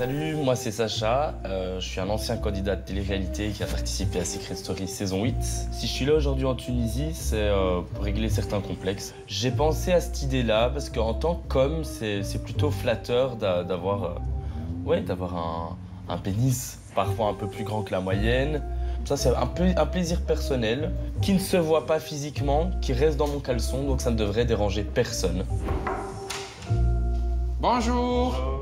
Salut, moi c'est Sacha. Je suis un ancien candidat de télé-réalité qui a participé à Secret Story saison 8. Si je suis là aujourd'hui en Tunisie, c'est pour régler certains complexes. J'ai pensé à cette idée-là parce qu'en tant qu'homme, c'est plutôt flatteur d'avoir un pénis parfois un peu plus grand que la moyenne. Ça, c'est un plaisir personnel qui ne se voit pas physiquement, qui reste dans mon caleçon, donc ça ne devrait déranger personne. Bonjour.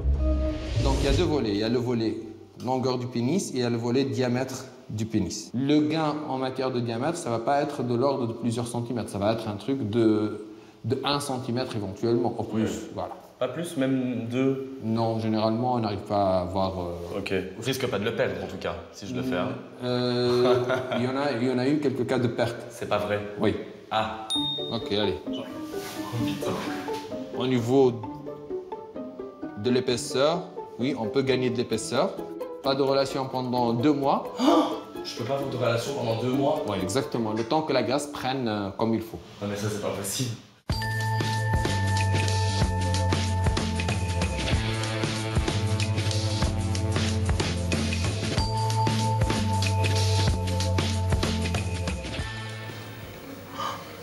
Donc il y a deux volets. Il y a le volet longueur du pénis et il y a le volet diamètre du pénis. Le gain en matière de diamètre, ça va pas être de l'ordre de plusieurs centimètres. Ça va être un truc de 1 centimètre éventuellement, au plus. Ouais. Voilà. Pas plus, même 2? Non, généralement, on n'arrive pas à avoir... Ok. Je risque pas de le perdre, en tout cas, si je le fais. Hein. Il y en a eu quelques cas de perte. C'est pas vrai? Oui. Ah. Ok, allez. Au niveau de l'épaisseur, oui, on peut gagner de l'épaisseur. Pas de relation pendant 2 mois. Je peux pas avoir de relation pendant 2 mois? Oui, exactement. Le temps que la graisse prenne comme il faut. Non mais ça, c'est pas possible.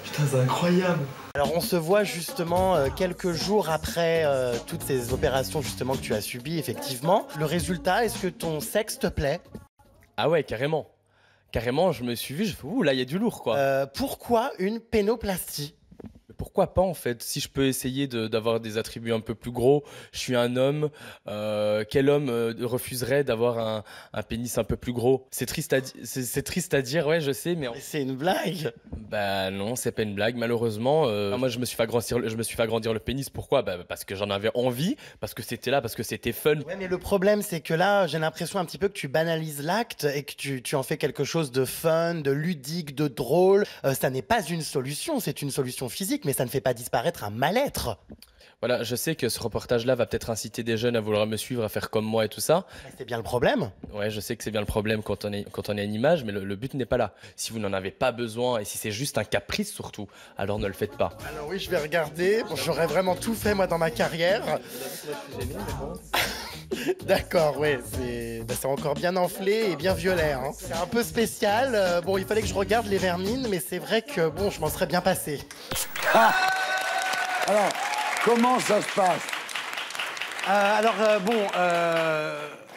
Putain, c'est incroyable! Alors on se voit justement quelques jours après toutes ces opérations justement que tu as subies effectivement. Le résultat, est-ce que ton sexe te plaît? Ah ouais, carrément. Carrément, je me suis vu, je fais ouh, là, il y a du lourd, quoi. Pourquoi une pénoplastie? Mais pourquoi pas, en fait? Si je peux essayer d'avoir des attributs un peu plus gros, je suis un homme. Quel homme refuserait d'avoir un pénis un peu plus gros? C'est triste à dire, ouais, je sais, mais... C'est une blague? Bah non, c'est pas une blague, malheureusement. Moi, je me suis fait agrandir le pénis. Pourquoi? Bah, parce que j'en avais envie, parce que c'était là, parce que c'était fun. Ouais, mais le problème, c'est que là, j'ai l'impression un petit peu que tu banalises l'acte et que tu en fais quelque chose de fun, de ludique, de drôle. Ça n'est pas une solution, c'est une solution physique, mais ça ne fait pas disparaître un mal-être. Voilà, je sais que ce reportage-là va peut-être inciter des jeunes à vouloir me suivre, à faire comme moi et tout ça. C'est bien le problème. Ouais, je sais que c'est bien le problème quand on est une image, mais le but n'est pas là. Si vous n'en avez pas besoin et si c'est juste un caprice surtout, alors ne le faites pas. Alors oui, je vais regarder. Bon, j'aurais vraiment tout fait moi dans ma carrière. D'accord, ouais, c'est encore bien enflé et bien violet. Hein. C'est un peu spécial. Bon, il fallait que je regarde les vermines, mais c'est vrai que bon, je m'en serais bien passé. Ah alors, comment ça se passe?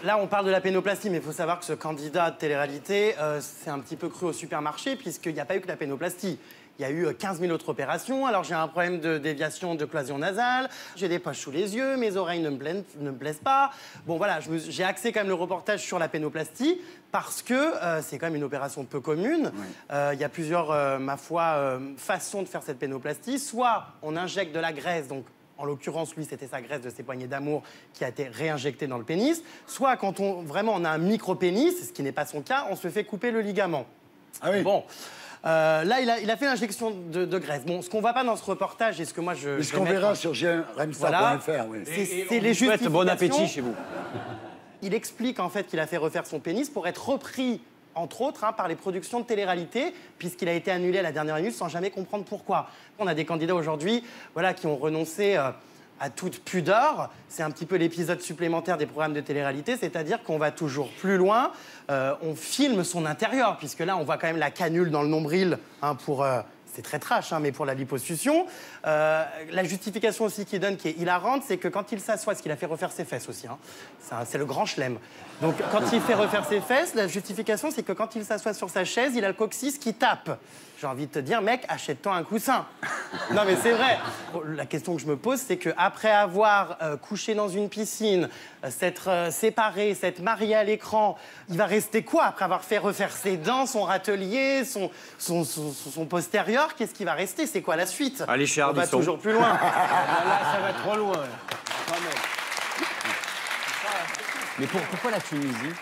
Là, on parle de la pénoplastie, mais il faut savoir que ce candidat de télé-réalité, c'est un petit peu cru au supermarché, puisqu'il n'y a pas eu que la pénoplastie. Il y a eu 15 000 autres opérations. Alors, j'ai un problème de déviation de cloison nasale, j'ai des poches sous les yeux, mes oreilles ne me plaisent pas. Bon, voilà, j'ai axé quand même le reportage sur la pénoplastie, parce que c'est quand même une opération peu commune. Il y a plusieurs, ma foi, façons de faire cette pénoplastie. Soit on injecte de la graisse, donc en l'occurrence, lui, c'était sa graisse de ses poignées d'amour qui a été réinjectée dans le pénis. Soit quand on a un micro-pénis, ce qui n'est pas son cas, on se fait couper le ligament. Ah oui. Bon. Là, il a fait l'injection de graisse. Bon, ce qu'on ne voit pas dans ce reportage, et ce que moi je... Ce qu'on verra sur remstar.fr, voilà. oui. C'est les justifications. Bon appétit chez vous. Il explique en fait qu'il a fait refaire son pénis pour être repris, entre autres, par les productions de télé-réalité, puisqu'il a été annulé à la dernière minute sans jamais comprendre pourquoi. On a des candidats aujourd'hui qui ont renoncé à toute pudeur. C'est un petit peu l'épisode supplémentaire des programmes de télé-réalité, c'est-à-dire qu'on va toujours plus loin. On filme son intérieur, puisque là, on voit quand même la canule dans le nombril pour... c'est très trash, mais pour la liposuction. La justification aussi qu'il donne, qui est hilarante, c'est que quand il s'assoit, ce qu'il a fait refaire ses fesses aussi, c'est le grand chelem. Donc quand il fait refaire ses fesses, la justification, c'est que quand il s'assoit sur sa chaise, il a le coccyx qui tape. J'ai envie de te dire, mec, achète-toi un coussin. Non, mais c'est vrai. La question que je me pose, c'est qu'après avoir couché dans une piscine, s'être séparé, s'être marié à l'écran, il va rester quoi après avoir fait refaire ses dents, son râtelier, son postérieur? Qu'est-ce qui va rester? C'est quoi la suite? Allez, chez On va Ardisson. toujours plus loin. Là, ça va trop loin. Mais pourquoi la Tunisie?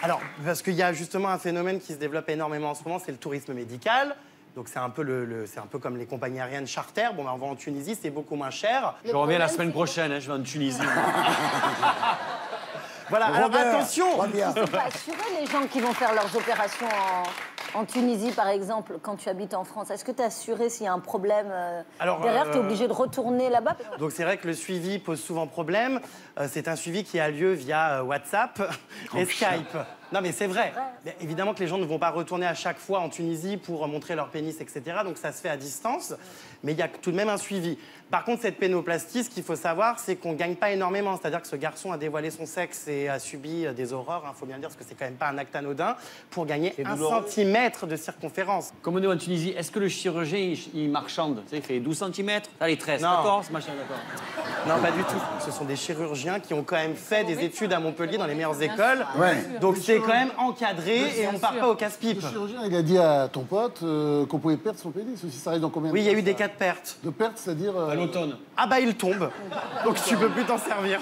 Alors, parce qu'il y a justement un phénomène qui se développe énormément en ce moment, c'est le tourisme médical. Donc c'est un peu comme les compagnies aériennes charter. Bon, on va en Tunisie, c'est beaucoup moins cher. Je reviens la semaine prochaine, je vais en Tunisie. Voilà, alors attention. Très bien. Ils sont pas assurés, les gens qui vont faire leurs opérations En Tunisie, par exemple, quand tu habites en France, est-ce que tu es assuré s'il y a un problème Alors, derrière, tu es obligé de retourner là-bas? Donc c'est vrai que le suivi pose souvent problème. C'est un suivi qui a lieu via WhatsApp et Skype. Non mais c'est vrai. Mais évidemment que les gens ne vont pas retourner à chaque fois en Tunisie pour montrer leur pénis, etc. Donc ça se fait à distance. Mais il y a tout de même un suivi. Par contre, cette pénoplastie, ce qu'il faut savoir, c'est qu'on ne gagne pas énormément. C'est-à-dire que ce garçon a dévoilé son sexe et a subi des horreurs, il faut bien le dire, parce que c'est quand même pas un acte anodin, pour gagner 1 centimètre de circonférence. Comme on est en Tunisie, est-ce que le chirurgien, il marchande? Tu sais, il fait 12 cm, t'as les 13, Non. d'accord, ce machin, d'accord. Non, pas du tout. Ce sont des chirurgiens qui ont quand même fait des études à Montpellier dans les meilleures écoles. Ouais. Donc c'est quand même encadré et on ne part pas au casse-pipe. Le chirurgien, il a dit à ton pote qu'on pouvait perdre son pénis aussi. Ça arrive dans combien de Oui, il y temps, a eu ça des cas de perte. De perte, c'est-à-dire... À l'automne. Ah bah il tombe. Donc tu peux plus t'en servir.